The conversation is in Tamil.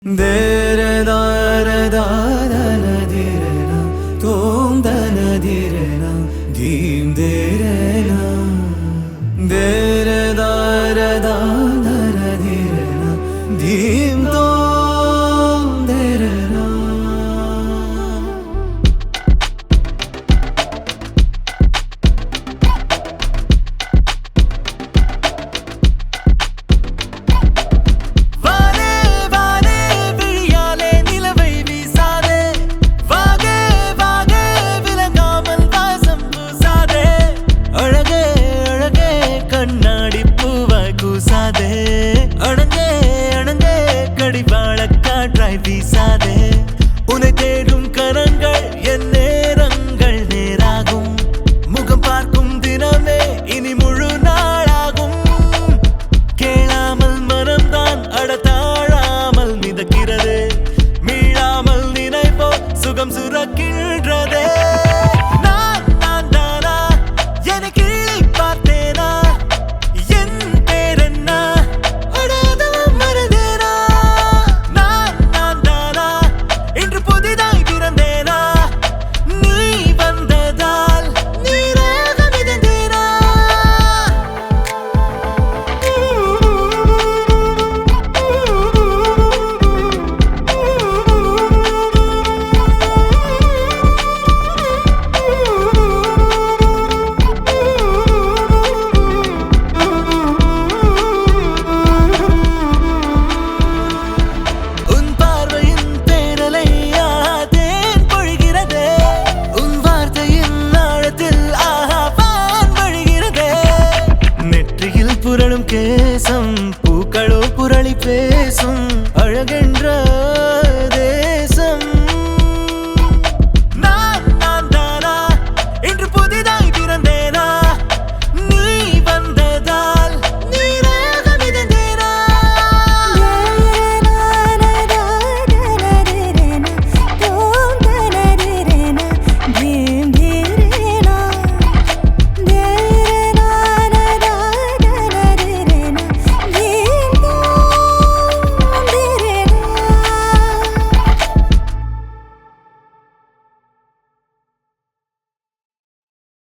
Dere-da-re-da-da-na-dire-na, tom-da-na-dire-na, dim-dere-na. Dere-da-re-da-na-ra-dire-na, dim-tom-dere-na. உன்னை தேடும் கரங்கள் என் நேரங்கள் நேராகும் முகம் பார்க்கும் தினமே இனி முழு நாளாகும் கேளாமல் மனம்தான் அடத்தாழாமல் மிதக்கிறது மீளாமல் நினைப்போ சுகம் சுரக்கின்றதே புரளும் கேசம் பூக்களோ புரளி பேசும் அழகென்ற